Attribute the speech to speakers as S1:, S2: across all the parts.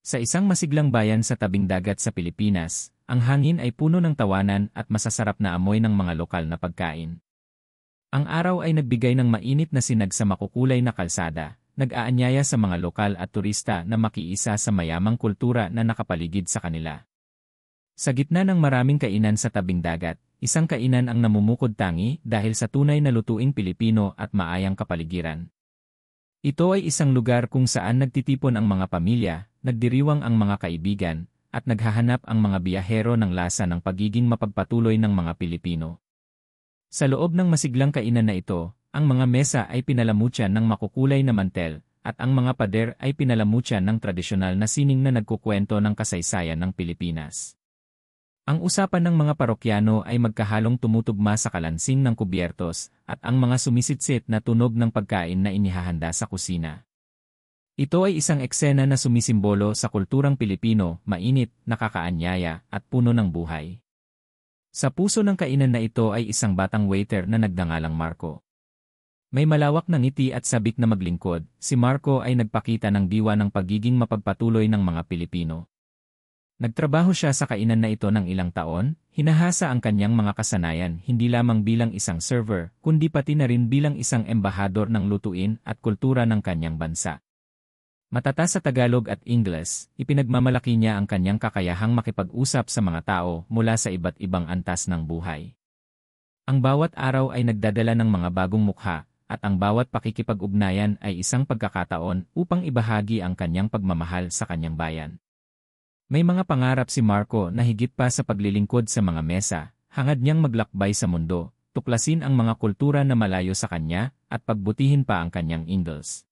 S1: Sa isang masiglang bayan sa tabing dagat sa Pilipinas, ang hangin ay puno ng tawanan at masasarap na amoy ng mga lokal na pagkain. Ang araw ay nagbigay ng mainit na sinag sa makukulay na kalsada, nag-aanyaya sa mga lokal at turista na makiisa sa mayamang kultura na nakapaligid sa kanila. Sa gitna ng maraming kainan sa tabing dagat, isang kainan ang namumukod tangi dahil sa tunay na lutuing Pilipino at maayang kapaligiran. Ito ay isang lugar kung saan nagtitipon ang mga pamilya, nagdiriwang ang mga kaibigan, at naghahanap ang mga biyahero ng lasa ng pagiging mapagpatuloy ng mga Pilipino. Sa loob ng masiglang kainan na ito, ang mga mesa ay pinalamutyan ng makukulay na mantel, at ang mga pader ay pinalamutyan ng tradisyonal na sining na nagkukwento ng kasaysayan ng Pilipinas. Ang usapan ng mga parokyano ay magkahalong tumutugma sa kalansing ng kubyertos at ang mga sumisitsit na tunog ng pagkain na inihahanda sa kusina. Ito ay isang eksena na sumisimbolo sa kulturang Pilipino, mainit, nakakaanyaya, at puno ng buhay. Sa puso ng kainan na ito ay isang batang waiter na nagngangalang Marco. May malawak na ngiti at sabik na maglingkod, si Marco ay nagpakita ng diwa ng pagiging mapagpatuloy ng mga Pilipino. Nagtrabaho siya sa kainan na ito ng ilang taon, hinahasa ang kanyang mga kasanayan hindi lamang bilang isang server, kundi pati na rin bilang isang embahador ng lutuin at kultura ng kanyang bansa. Matata sa Tagalog at Ingles, ipinagmamalaki niya ang kanyang kakayahang makipag-usap sa mga tao mula sa iba't ibang antas ng buhay. Ang bawat araw ay nagdadala ng mga bagong mukha, at ang bawat pakikipag-ugnayan ay isang pagkakataon upang ibahagi ang kanyang pagmamahal sa kanyang bayan. May mga pangarap si Marco na higit pa sa paglilingkod sa mga mesa, hangad niyang maglakbay sa mundo, tuklasin ang mga kultura na malayo sa kanya, at pagbutihin pa ang kanyang Ingles.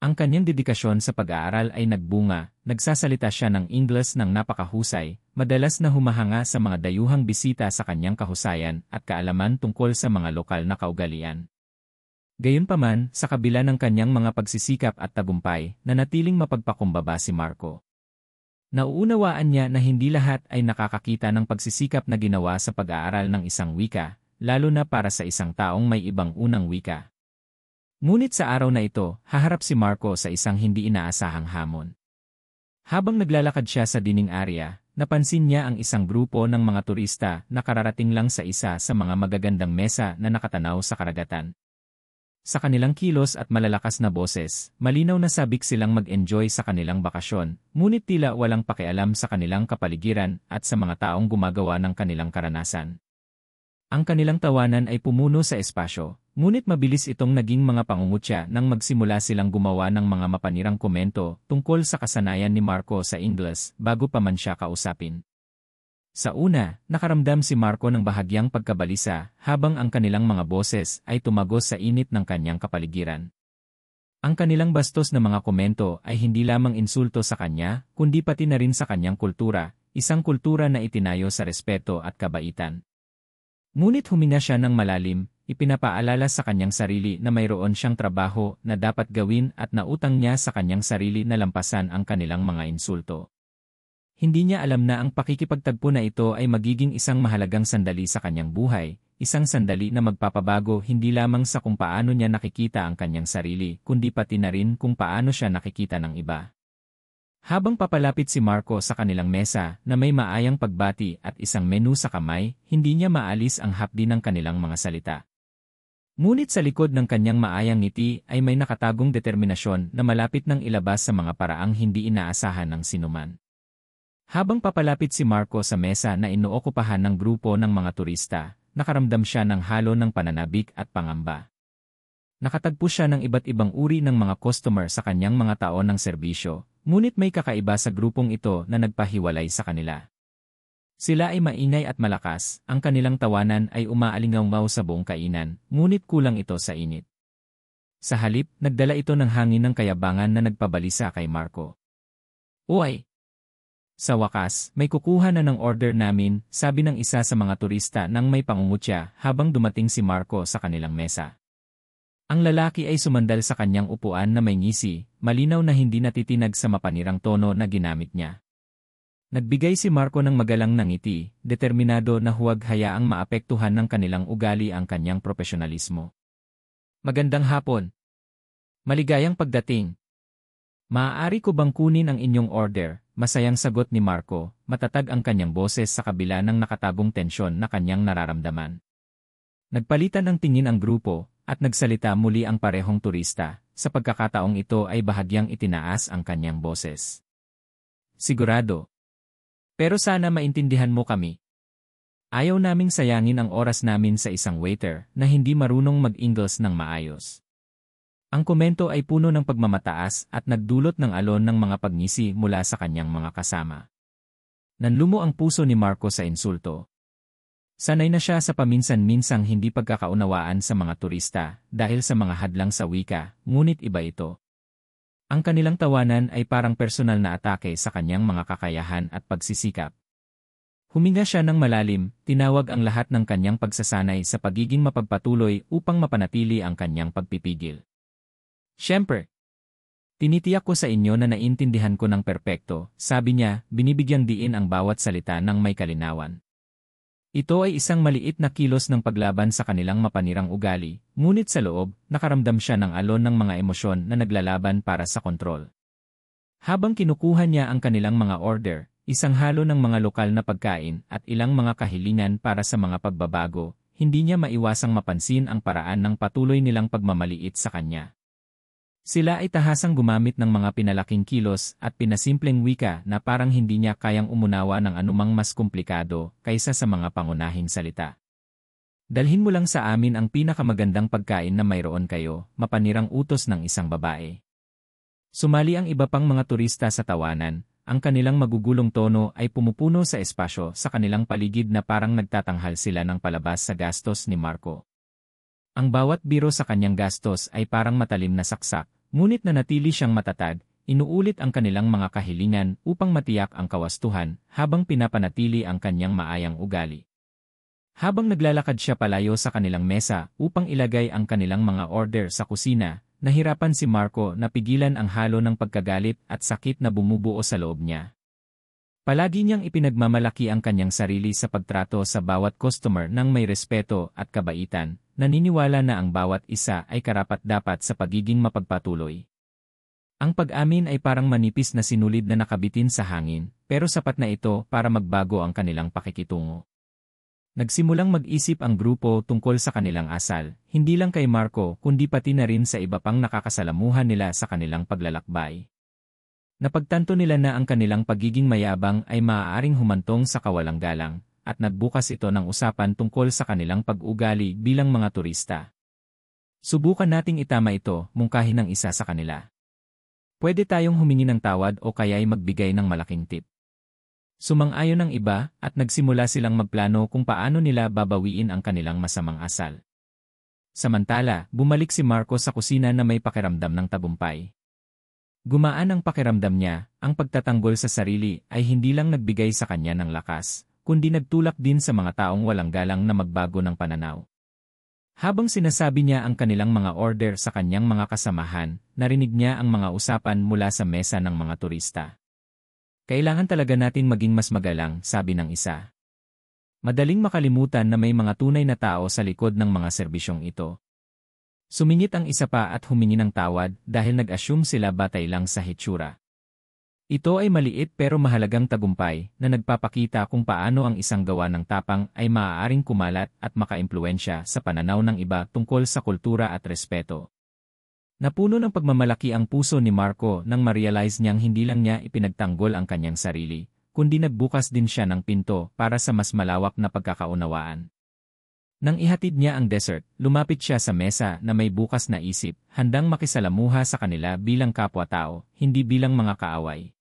S1: Ang kanyang dedikasyon sa pag-aaral ay nagbunga, nagsasalita siya ng Ingles ng napakahusay, madalas na humahanga sa mga dayuhang bisita sa kanyang kahusayan at kaalaman tungkol sa mga lokal na kaugalian. Gayunpaman, sa kabila ng kanyang mga pagsisikap at tagumpay, nanatiling mapagpakumbaba si Marco. Nauunawaan niya na hindi lahat ay nakakakita ng pagsisikap na ginawa sa pag-aaral ng isang wika, lalo na para sa isang taong may ibang unang wika. Ngunit sa araw na ito, haharap si Marco sa isang hindi inaasahang hamon. Habang naglalakad siya sa dining area, napansin niya ang isang grupo ng mga turista na kararating lang sa isa sa mga magagandang mesa na nakatanaw sa karagatan. Sa kanilang kilos at malalakas na boses, malinaw na sabik silang mag-enjoy sa kanilang bakasyon, ngunit tila walang pakialam sa kanilang kapaligiran at sa mga taong gumagawa ng kanilang karanasan. Ang kanilang tawanan ay pumuno sa espasyo, ngunit mabilis itong naging mga pangungutya nang magsimula silang gumawa ng mga mapanirang komento tungkol sa kasanayan ni Marco sa Ingles bago pa man siya kausapin. Sa una, nakaramdam si Marco ng bahagyang pagkabalisa habang ang kanilang mga boses ay tumagos sa init ng kanyang kapaligiran. Ang kanilang bastos na mga komento ay hindi lamang insulto sa kanya, kundi pati na rin sa kanyang kultura, isang kultura na itinayo sa respeto at kabaitan. Ngunit huminga siya ng malalim, ipinapaalala sa kanyang sarili na mayroon siyang trabaho na dapat gawin at nautang niya sa kanyang sarili na lampasan ang kanilang mga insulto. Hindi niya alam na ang pakikipagtagpo na ito ay magiging isang mahalagang sandali sa kanyang buhay, isang sandali na magpapabago hindi lamang sa kung paano niya nakikita ang kanyang sarili, kundi pati na rin kung paano siya nakikita ng iba. Habang papalapit si Marco sa kanilang mesa na may maayang pagbati at isang menu sa kamay, hindi niya maalis ang hapdi ng kanilang mga salita. Ngunit sa likod ng kanyang maayang ngiti ay may nakatagong determinasyon na malapit ng ilabas sa mga paraang hindi inaasahan ng sinuman. Habang papalapit si Marco sa mesa na inookupahan ng grupo ng mga turista, nakaramdam siya ng halo ng pananabik at pangamba. Nakatagpo siya ng iba't ibang uri ng mga customer sa kanyang mga taon ng serbisyo, ngunit may kakaiba sa grupong ito na nagpahiwalay sa kanila. Sila ay maingay at malakas, ang kanilang tawanan ay umaalingaw sa buong kainan, ngunit kulang ito sa init. Sa halip, nagdala ito ng hangin ng kayabangan na nagpabalisa kay Marco. "Uy! Sa wakas, may kukuha na ng order namin," sabi ng isa sa mga turista nang may pangungutya habang dumating si Marco sa kanilang mesa. Ang lalaki ay sumandal sa kanyang upuan na may ngisi, malinaw na hindi natitinag sa mapanirang tono na ginamit niya. Nagbigay si Marco ng magalang na ngiti, determinado na huwag hayaang maapektuhan ng kanilang ugali ang kanyang profesionalismo. "Magandang hapon. Maligayang pagdating." Maaari ko bang kunin ang inyong order? Masayang sagot ni Marco, matatag ang kanyang boses sa kabila ng nakatagong tensyon na kanyang nararamdaman. Nagpalitan ng tingin ang grupo, at nagsalita muli ang parehong turista. Sa pagkakataong ito ay bahagyang itinaas ang kanyang boses. Sigurado. Pero sana maintindihan mo kami. Ayaw naming sayangin ang oras namin sa isang waiter na hindi marunong mag-Ingles ng maayos. Ang komento ay puno ng pagmamataas at nagdulot ng alon ng mga pagngisi mula sa kanyang mga kasama. Nanlumo ang puso ni Marco sa insulto. Sanay na siya sa paminsan-minsang hindi pagkakaunawaan sa mga turista dahil sa mga hadlang sa wika, ngunit iba ito. Ang kanilang tawanan ay parang personal na atake sa kanyang mga kakayahan at pagsisikap. Huminga siya ng malalim, tinawag ang lahat ng kanyang pagsasanay sa pagiging mapagpatuloy upang mapanatili ang kanyang pagpipigil. Siyempre, tinitiyak ko sa inyo na naintindihan ko ng perpekto, sabi niya, binibigyang diin ang bawat salita ng may kalinawan. Ito ay isang maliit na kilos ng paglaban sa kanilang mapanirang ugali, ngunit sa loob, nakaramdam siya ng alon ng mga emosyon na naglalaban para sa kontrol. Habang kinukuha niya ang kanilang mga order, isang halo ng mga lokal na pagkain at ilang mga kahilingan para sa mga pagbabago, hindi niya maiwasang mapansin ang paraan ng patuloy nilang pagmamaliit sa kanya. Sila ay tahasang gumamit ng mga pinalaking kilos at pinasimpleng wika na parang hindi niya kayang umunawa ng anumang mas komplikado kaysa sa mga pangunahing salita. Dalhin mo lang sa amin ang pinakamagandang pagkain na mayroon kayo, mapanirang utos ng isang babae. Sumali ang iba pang mga turista sa tawanan, ang kanilang magugulong tono ay pumupuno sa espasyo sa kanilang paligid na parang nagtatanghal sila ng palabas sa gastos ni Marco. Ang bawat biro sa kanyang gastos ay parang matalim na saksak. Ngunit nanatili siyang matatag, inuulit ang kanilang mga kahilingan upang matiyak ang kawastuhan habang pinapanatili ang kanyang maayang ugali. Habang naglalakad siya palayo sa kanilang mesa upang ilagay ang kanilang mga order sa kusina, nahirapan si Marco na pigilan ang halo ng pagkagalit at sakit na bumubuo sa loob niya. Palagi niyang ipinagmamalaki ang kanyang sarili sa pagtrato sa bawat customer ng may respeto at kabaitan, naniniwala na ang bawat isa ay karapat-dapat sa pagiging mapagpatuloy. Ang pag-amin ay parang manipis na sinulid na nakabitin sa hangin, pero sapat na ito para magbago ang kanilang pakikitungo. Nagsimulang mag-isip ang grupo tungkol sa kanilang asal, hindi lang kay Marco kundi pati na rin sa iba pang nakakasalamuhan nila sa kanilang paglalakbay. Napagtanto nila na ang kanilang pagiging mayabang ay maaaring humantong sa kawalang galang, at nagbukas ito ng usapan tungkol sa kanilang pag-ugali bilang mga turista. Subukan nating itama ito, mungkahi ng isa sa kanila. Pwede tayong humingi ng tawad o kaya'y magbigay ng malaking tip. Sumang-ayon ang iba at nagsimula silang magplano kung paano nila babawiin ang kanilang masamang asal. Samantala, bumalik si Marco sa kusina na may pakiramdam ng tagumpay. Gumaan ang pakiramdam niya, ang pagtatanggol sa sarili ay hindi lang nagbigay sa kanya ng lakas, kundi nagtulak din sa mga taong walang galang na magbago ng pananaw. Habang sinasabi niya ang kanilang mga order sa kanyang mga kasamahan, narinig niya ang mga usapan mula sa mesa ng mga turista. Kailangan talaga natin maging mas magalang, sabi ng isa. Madaling makalimutan na may mga tunay na tao sa likod ng mga serbisyong ito. Sumingit ang isa pa at humingi ng tawad dahil nag-assume sila batay lang sa hitsura. Ito ay maliit pero mahalagang tagumpay na nagpapakita kung paano ang isang gawa ng tapang ay maaaring kumalat at makaimpluwensya sa pananaw ng iba tungkol sa kultura at respeto. Napuno ng pagmamalaki ang puso ni Marco nang ma-realize niyang hindi lang niya ipinagtanggol ang kanyang sarili, kundi nagbukas din siya ng pinto para sa mas malawak na pagkakaunawaan. Nang ihatid niya ang dessert, lumapit siya sa mesa na may bukas na isip, handang makisalamuha sa kanila bilang kapwa-tao, hindi bilang mga kaaway.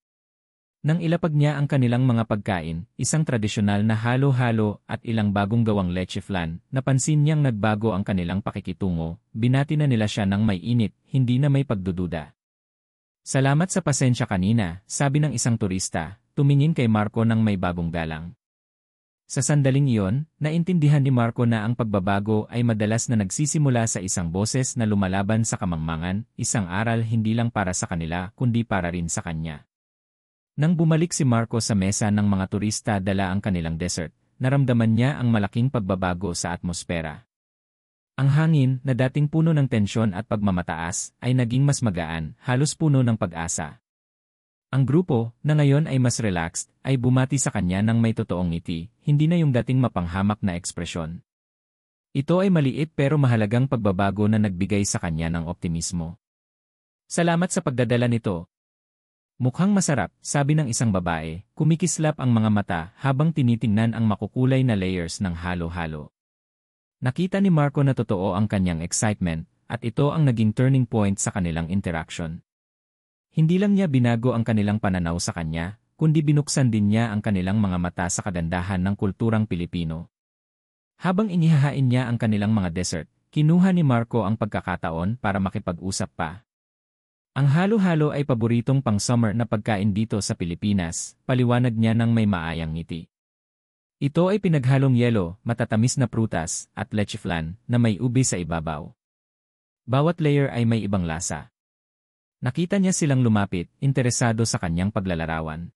S1: Nang ilapag niya ang kanilang mga pagkain, isang tradisyonal na halo-halo at ilang bagong gawang leche flan, napansin niyang nagbago ang kanilang pakikitungo, binati na nila siya ng may init, hindi na may pagdududa. Salamat sa pasensya kanina, sabi ng isang turista, tumingin kay Marco ng may bagong galang. Sa sandaling iyon, naintindihan ni Marco na ang pagbabago ay madalas na nagsisimula sa isang boses na lumalaban sa kamangmangan, isang aral hindi lang para sa kanila kundi para rin sa kanya. Nang bumalik si Marco sa mesa ng mga turista dala ang kanilang dessert, naramdaman niya ang malaking pagbabago sa atmosfera. Ang hangin, na dating puno ng tensyon at pagmamataas, ay naging mas magaan, halos puno ng pag-asa. Ang grupo, na ngayon ay mas relaxed, ay bumati sa kanya ng may totoong ngiti, hindi na yung dating mapanghamak na ekspresyon. Ito ay maliit pero mahalagang pagbabago na nagbigay sa kanya ng optimismo. Salamat sa pagdadala nito. Mukhang masarap, sabi ng isang babae, kumikislap ang mga mata habang tinitingnan ang makukulay na layers ng halo-halo. Nakita ni Marco na totoo ang kanyang excitement, at ito ang naging turning point sa kanilang interaction. Hindi lang niya binago ang kanilang pananaw sa kanya, kundi binuksan din niya ang kanilang mga mata sa kagandahan ng kulturang Pilipino. Habang inihahain niya ang kanilang mga dessert, kinuha ni Marco ang pagkakataon para makipag-usap pa. Ang halo-halo ay paboritong pang-summer na pagkain dito sa Pilipinas, paliwanag niya ng may maayang ngiti. Ito ay pinaghalong yelo, matatamis na prutas, at leche flan na may ube sa ibabaw. Bawat layer ay may ibang lasa. Nakita niya silang lumapit, interesado sa kanyang paglalarawan.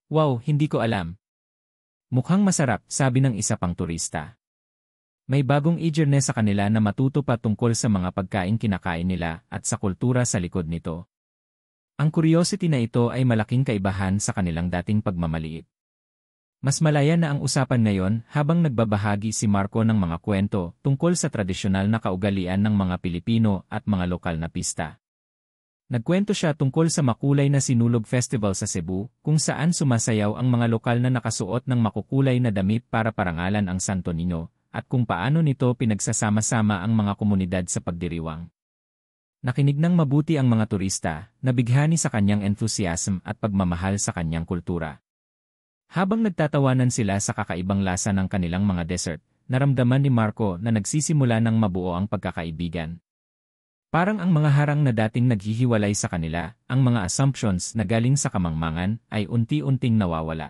S1: Wow, hindi ko alam. Mukhang masarap, sabi ng isa pang turista. May bagong eagerness sa kanila na matuto pa tungkol sa mga pagkain kinakain nila at sa kultura sa likod nito. Ang curiosity na ito ay malaking kaibahan sa kanilang dating pagmamaliit. Mas malaya na ang usapan ngayon habang nagbabahagi si Marco ng mga kwento tungkol sa tradisyonal na kaugalian ng mga Pilipino at mga lokal na pista. Nagkwento siya tungkol sa makulay na Sinulog Festival sa Cebu, kung saan sumasayaw ang mga lokal na nakasuot ng makukulay na damit para parangalan ang Santo Niño, at kung paano nito pinagsasama-sama ang mga komunidad sa pagdiriwang. Nakinig ng mabuti ang mga turista, nabighani sa kanyang enthusiasm at pagmamahal sa kanyang kultura. Habang nagtatawanan sila sa kakaibang lasa ng kanilang mga dessert, naramdaman ni Marco na nagsisimula ng mabuo ang pagkakaibigan. Parang ang mga harang na dating naghihiwalay sa kanila, ang mga assumptions na galing sa kamangmangan, ay unti-unting nawawala.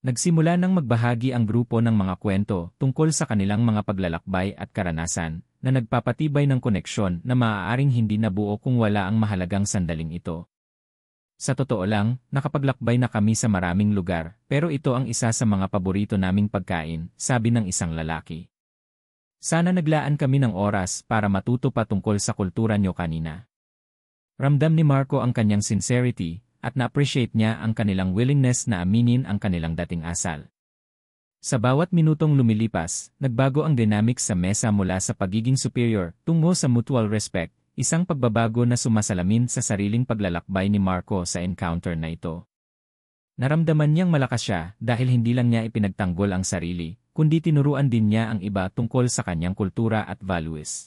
S1: Nagsimula nang magbahagi ang grupo ng mga kwento tungkol sa kanilang mga paglalakbay at karanasan, na nagpapatibay ng koneksyon na maaaring hindi nabuo kung wala ang mahalagang sandaling ito. Sa totoo lang, nakapaglakbay na kami sa maraming lugar, pero ito ang isa sa mga paborito naming pagkain, sabi ng isang lalaki. Sana naglaan kami ng oras para matuto pa tungkol sa kultura nyo kanina. Ramdam ni Marco ang kanyang sincerity, at na-appreciate niya ang kanilang willingness na aminin ang kanilang dating asal. Sa bawat minutong lumilipas, nagbago ang dynamics sa mesa mula sa pagiging superior tungo sa mutual respect, isang pagbabago na sumasalamin sa sariling paglalakbay ni Marco sa encounter na ito. Naramdaman niyang malakas siya dahil hindi lang niya ipinagtanggol ang sarili, kundi tinuruan din niya ang iba tungkol sa kanyang kultura at values.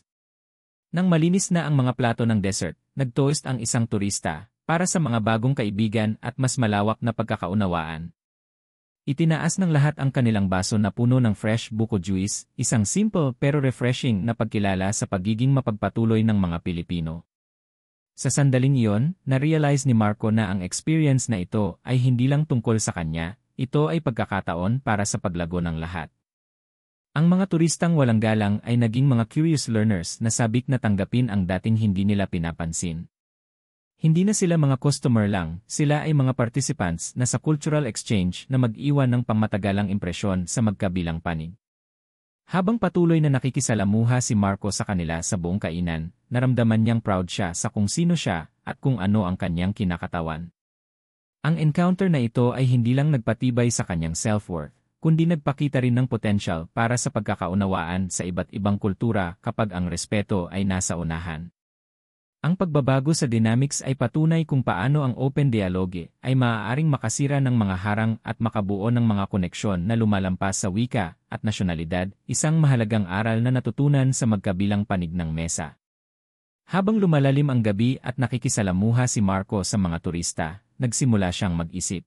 S1: Nang malinis na ang mga plato ng dessert, nag-toast ang isang turista para sa mga bagong kaibigan at mas malawak na pagkakaunawaan. Itinaas ng lahat ang kanilang baso na puno ng fresh buko juice, isang simple pero refreshing na pagkilala sa pagiging mapagpatuloy ng mga Pilipino. Sa sandaling iyon, na-realize ni Marco na ang experience na ito ay hindi lang tungkol sa kanya, ito ay pagkakataon para sa paglago ng lahat. Ang mga turistang walang galang ay naging mga curious learners na sabik na tanggapin ang dating hindi nila pinapansin. Hindi na sila mga customer lang, sila ay mga participants na sa cultural exchange na mag-iwan ng pangmatagalang impresyon sa magkabilang panig. Habang patuloy na nakikisalamuha si Marco sa kanila sa buong kainan, naramdaman niyang proud siya sa kung sino siya at kung ano ang kanyang kinakatawan. Ang encounter na ito ay hindi lang nagpatibay sa kanyang self-worth, kundi nagpakita rin ng potential para sa pagkakaunawaan sa iba't ibang kultura kapag ang respeto ay nasa unahan. Ang pagbabago sa dynamics ay patunay kung paano ang open dialogue ay maaaring makasira ng mga harang at makabuo ng mga koneksyon na lumalampas sa wika at nasyonalidad, isang mahalagang aral na natutunan sa magkabilang panig ng mesa. Habang lumalalim ang gabi at nakikisalamuha si Marco sa mga turista, nagsimula siyang mag-isip.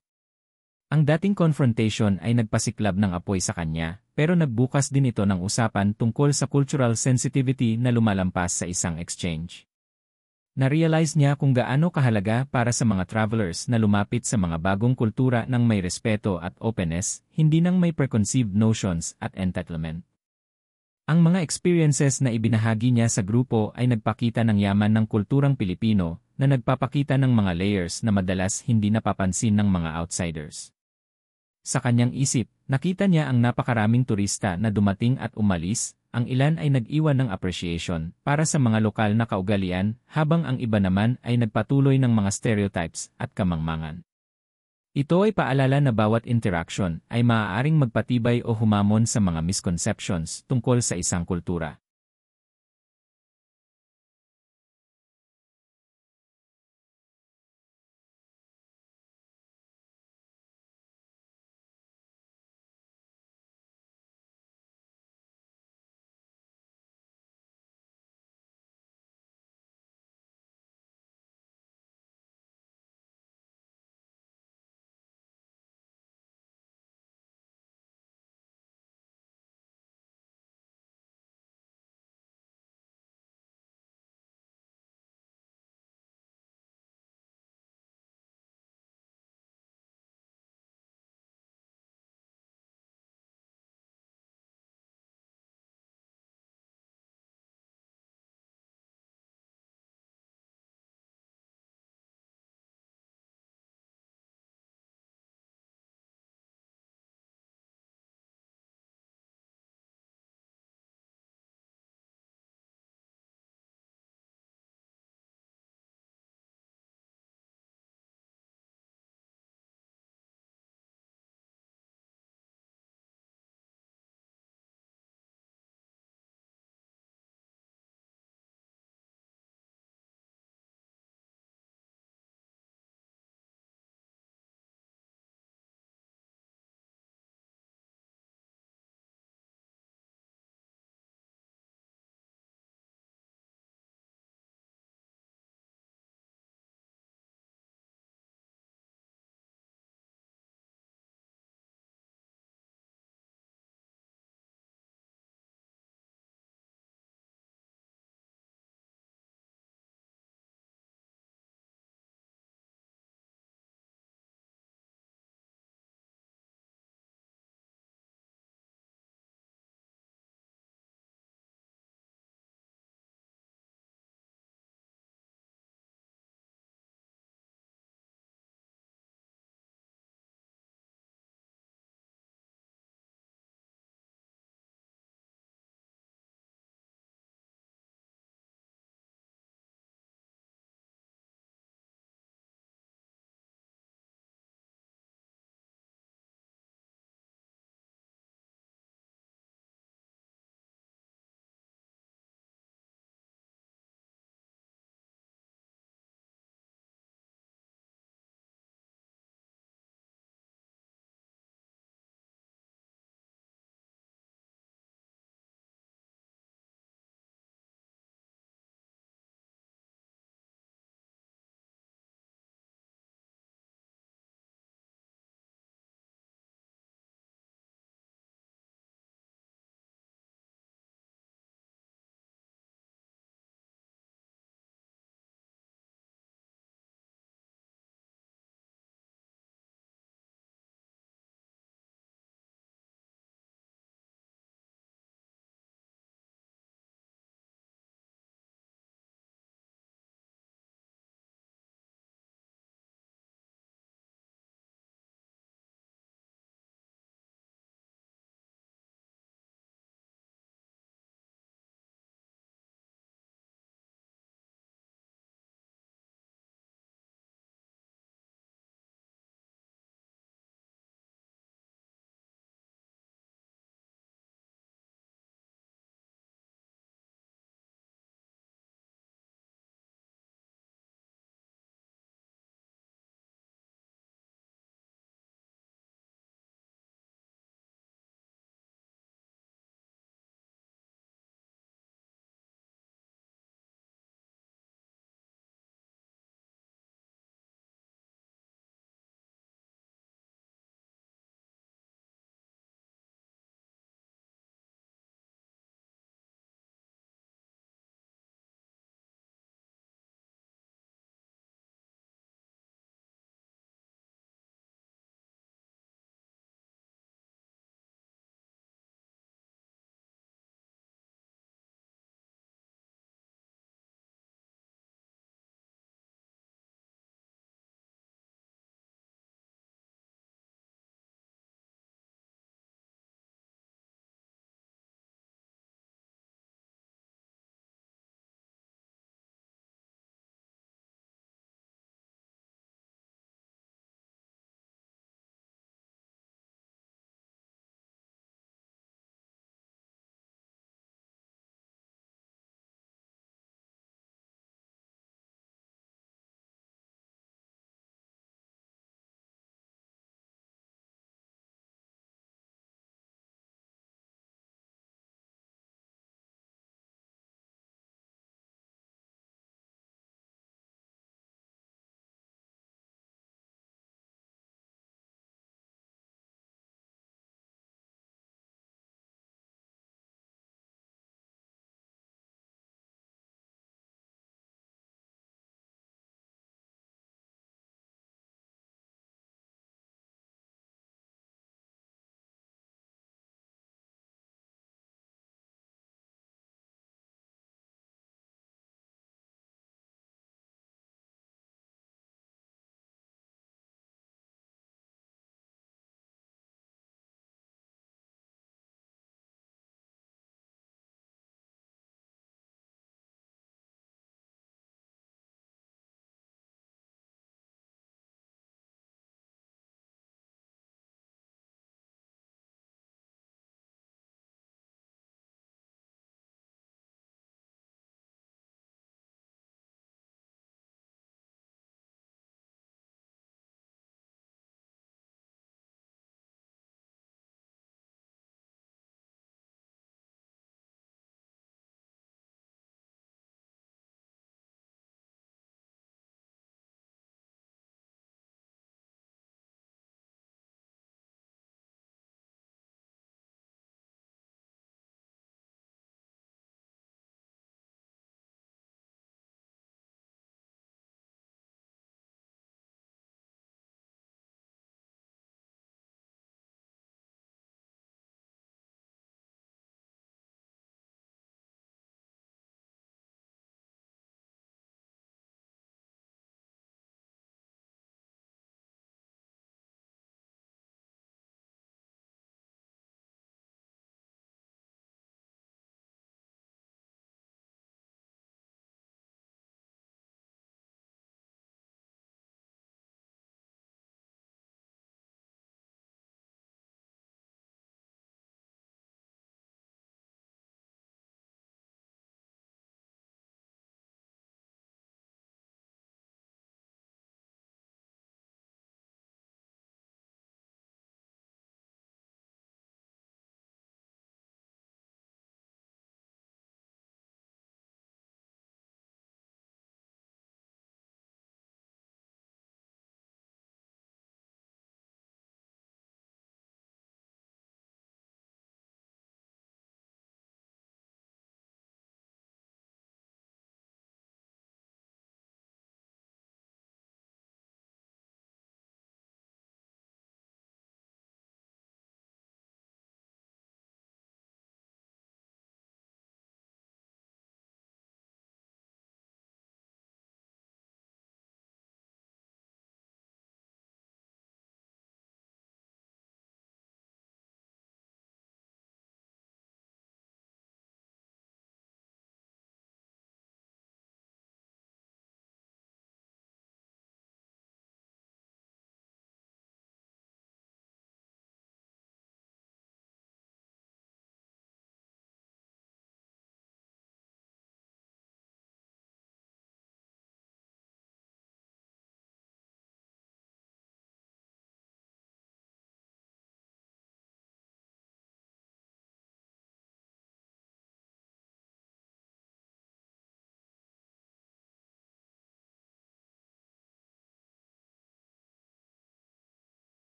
S1: Ang dating confrontation ay nagpasiklab ng apoy sa kanya, pero nagbukas din ito ng usapan tungkol sa cultural sensitivity na lumalampas sa isang exchange. Na-realize niya kung gaano kahalaga para sa mga travelers na lumapit sa mga bagong kultura ng may respeto at openness, hindi nang may preconceived notions at entitlement. Ang mga experiences na ibinahagi niya sa grupo ay nagpakita ng yaman ng kulturang Pilipino na nagpapakita ng mga layers na madalas hindi napapansin ng mga outsiders. Sa kanyang isip, nakita niya ang napakaraming turista na dumating at umalis,
S2: ang ilan ay nag-iwan ng appreciation para sa mga lokal na kaugalian habang ang iba naman ay nagpatuloy ng mga stereotypes at kamangmangan. Ito ay paalala na bawat interaction ay maaaring magpatibay o humamon sa mga misconceptions tungkol sa isang kultura.